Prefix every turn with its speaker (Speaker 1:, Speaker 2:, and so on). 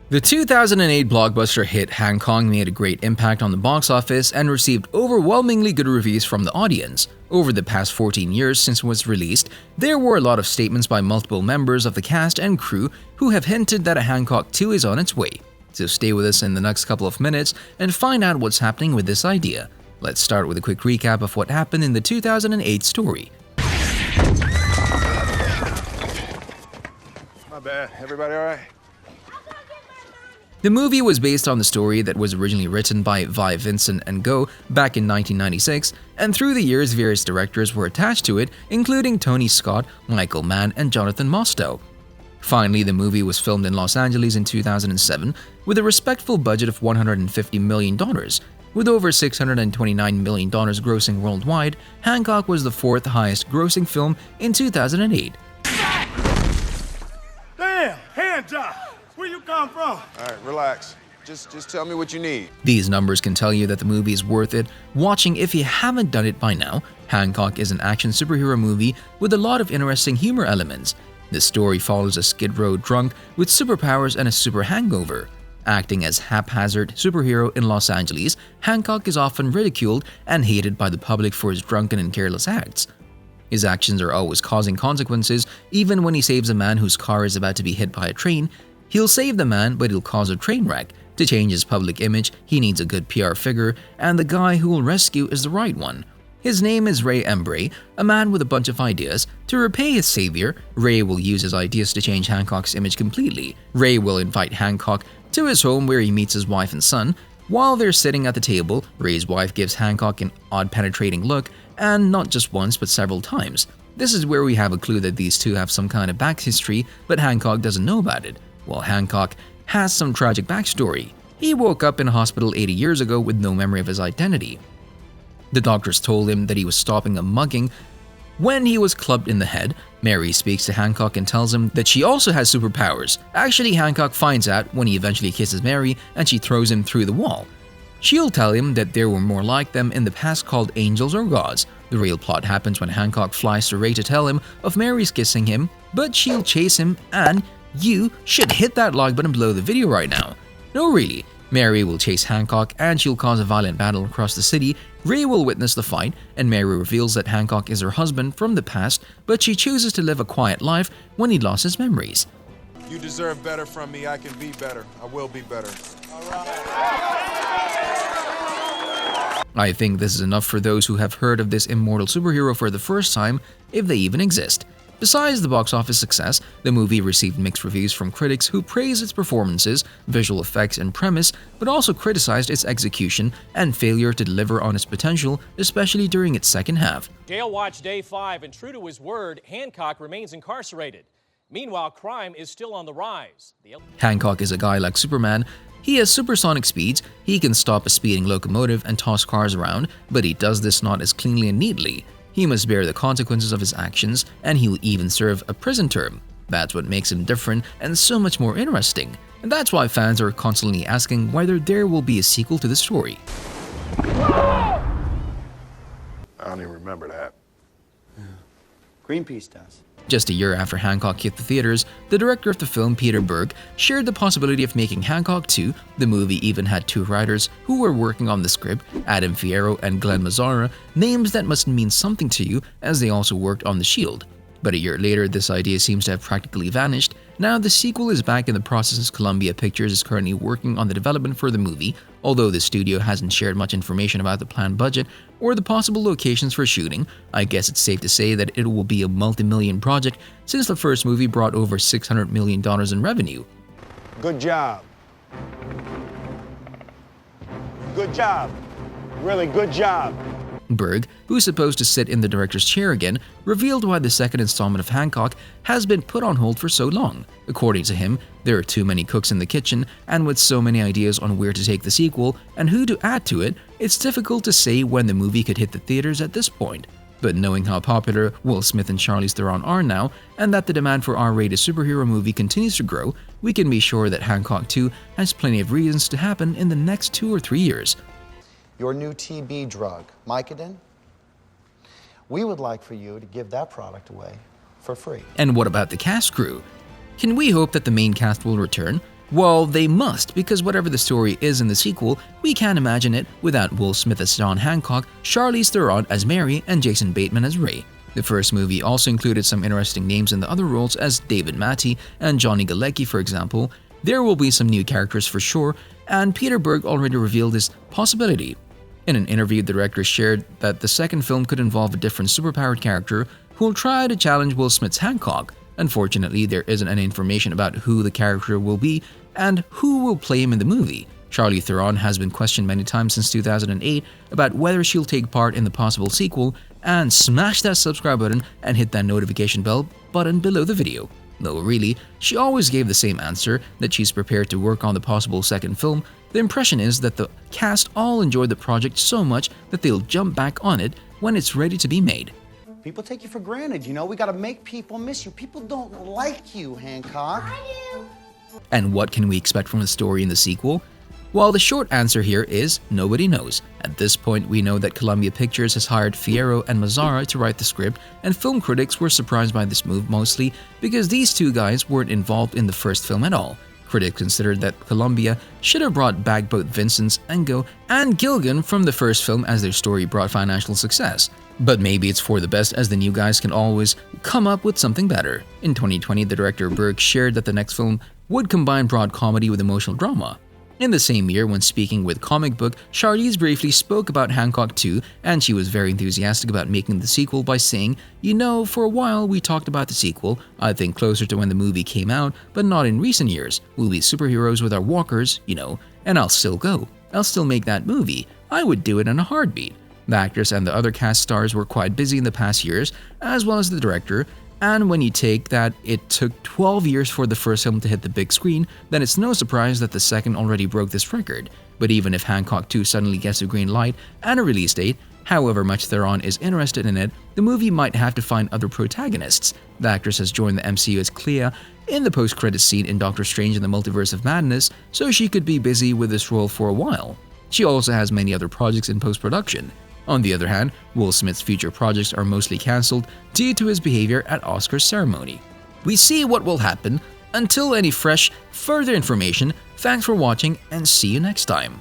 Speaker 1: The 2008 blockbuster hit Hancock made a great impact on the box office and received overwhelmingly good reviews from the audience. Over the past 14 years since it was released, there were a lot of statements by multiple members of the cast and crew who have hinted that a Hancock 2 is on its way. So stay with us in the next couple of minutes and find out what's happening with this idea. Let's start with a quick recap of what happened in the 2008 story.
Speaker 2: My bad. Everybody all right?
Speaker 1: The movie was based on the story that was originally written by Vy Vincent Ngo back in 1996, and through the years various directors were attached to it, including Tony Scott, Michael Mann, and Jonathan Mostow. Finally, the movie was filmed in Los Angeles in 2007 with a respectful budget of $150 million. With over $629 million grossing worldwide, Hancock was the fourth highest grossing film in 2008.
Speaker 3: Damn, hand job! Where you come from?
Speaker 2: All right, relax. Just tell me what you need.
Speaker 1: These numbers can tell you that the movie is worth it watching if you haven't done it by now. Hancock is an action superhero movie with a lot of interesting humor elements. The story follows a Skid Row drunk with superpowers and a super hangover. Acting as haphazard superhero in Los Angeles, Hancock is often ridiculed and hated by the public for his drunken and careless acts. His actions are always causing consequences. Even when he saves a man whose car is about to be hit by a train, he'll save the man, but he'll cause a train wreck. To change his public image, he needs a good PR figure, and the guy who will rescue is the right one. His name is Ray Embry, a man with a bunch of ideas. To repay his savior, Ray will use his ideas to change Hancock's image completely. Ray will invite Hancock to his home where he meets his wife and son. While they're sitting at the table, Ray's wife gives Hancock an odd penetrating look, and not just once but several times. This is where we have a clue that these two have some kind of back history, but Hancock doesn't know about it. Well, Hancock has some tragic backstory. He woke up in a hospital 80 years ago with no memory of his identity. The doctors told him that he was stopping a mugging when he was clubbed in the head. Mary speaks to Hancock and tells him that she also has superpowers. Actually, Hancock finds out when he eventually kisses Mary and she throws him through the wall. She'll tell him that there were more like them in the past called angels or gods. The real plot happens when Hancock flies to Ray to tell him of Mary's kissing him, but she'll chase him, and you should hit that like button below the video right now. No, really. Mary will chase Hancock and she'll cause a violent battle across the city. Ray will witness the fight, and Mary reveals that Hancock is her husband from the past, but she chooses to live a quiet life when he lost his memories.
Speaker 2: You deserve better from me. I can be better. I will be better. All right.
Speaker 1: I think this is enough for those who have heard of this immortal superhero for the first time, if they even exist. Besides the box office success, the movie received mixed reviews from critics who praised its performances, visual effects, and premise, but also criticized its execution and failure to deliver on its potential, especially during its second half.
Speaker 4: Jail watch day 5, and true to his word, Hancock remains incarcerated. Meanwhile, crime is still on the rise.
Speaker 1: Hancock is a guy like Superman. He has supersonic speeds, he can stop a speeding locomotive and toss cars around, but he does this not as cleanly and neatly. He must bear the consequences of his actions, and he'll even serve a prison term. That's what makes him different and so much more interesting. And that's why fans are constantly asking whether there will be a sequel to the story.
Speaker 2: I don't even remember that.
Speaker 5: Greenpeace does.
Speaker 1: Just a year after Hancock hit the theaters, the director of the film, Peter Berg, shared the possibility of making Hancock 2. The movie even had two writers who were working on the script, Adam Fierro and Glenn Mazzara, names that must mean something to you as they also worked on The Shield. But a year later, this idea seems to have practically vanished. Now the sequel is back in the process as Columbia Pictures is currently working on the development for the movie, although the studio hasn't shared much information about the planned budget or the possible locations for shooting. I guess it's safe to say that it will be a multi-million project since the first movie brought over $600 million in revenue.
Speaker 5: Good job. Good job. Really good job.
Speaker 1: Berg, who's supposed to sit in the director's chair again, revealed why the second installment of Hancock has been put on hold for so long. According to him, there are too many cooks in the kitchen, and with so many ideas on where to take the sequel and who to add to it, it's difficult to say when the movie could hit the theaters at this point. But knowing how popular Will Smith and Charlize Theron are now, and that the demand for R-rated superhero movie continues to grow, we can be sure that Hancock 2 has plenty of reasons to happen in the next 2 or 3 years.
Speaker 6: Your new TB drug, Mycodin, we would like for you to give that product away for free.
Speaker 1: And what about the cast crew? Can we hope that the main cast will return? Well, they must, because whatever the story is in the sequel, we can't imagine it without Will Smith as John Hancock, Charlize Theron as Mary, and Jason Bateman as Ray. The first movie also included some interesting names in the other roles as David Matty and Johnny Galecki, for example. There will be some new characters for sure, and Peter Berg already revealed this possibility. In an interview, the director shared that the second film could involve a different superpowered character who will try to challenge Will Smith's Hancock. Unfortunately, there isn't any information about who the character will be and who will play him in the movie. Charlize Theron has been questioned many times since 2008 about whether she'll take part in the possible sequel, and smash that subscribe button and hit that notification bell button below the video. Though really, she always gave the same answer, that she's prepared to work on the possible second film. The impression is that the cast all enjoyed the project so much that they'll jump back on it when it's ready to be made.
Speaker 6: People take you for granted, you know? We gotta make people miss you. People don't like you, Hancock.
Speaker 7: I do.
Speaker 1: And what can we expect from the story in the sequel? Well, the short answer here is nobody knows. At this point, we know that Columbia Pictures has hired Fierro and Mazzara to write the script, and film critics were surprised by this move mostly because these two guys weren't involved in the first film at all. Critics considered that Columbia should have brought back both Vincent Ngo and Gilligan from the first film, as their story brought financial success. But maybe it's for the best, as the new guys can always come up with something better. In 2020, the director Berg shared that the next film would combine broad comedy with emotional drama. In the same year, when speaking with Comic Book, Charlize briefly spoke about Hancock 2, and she was very enthusiastic about making the sequel by saying, "You know, for a while we talked about the sequel, I think closer to when the movie came out, but not in recent years. We'll be superheroes with our walkers, you know, and I'll still go. I'll still make that movie. I would do it in a heartbeat." The actress and the other cast stars were quite busy in the past years, as well as the director, and when you take that it took 12 years for the first film to hit the big screen, then it's no surprise that the second already broke this record. But even if Hancock 2 suddenly gets a green light and a release date, however much Theron is interested in it, the movie might have to find other protagonists. The actress has joined the MCU as Clea in the post-credits scene in Doctor Strange in the Multiverse of Madness, so she could be busy with this role for a while. She also has many other projects in post-production. On the other hand, Will Smith's future projects are mostly cancelled due to his behavior at Oscars ceremony. We see what will happen. Until any fresh, further information, thanks for watching and see you next time.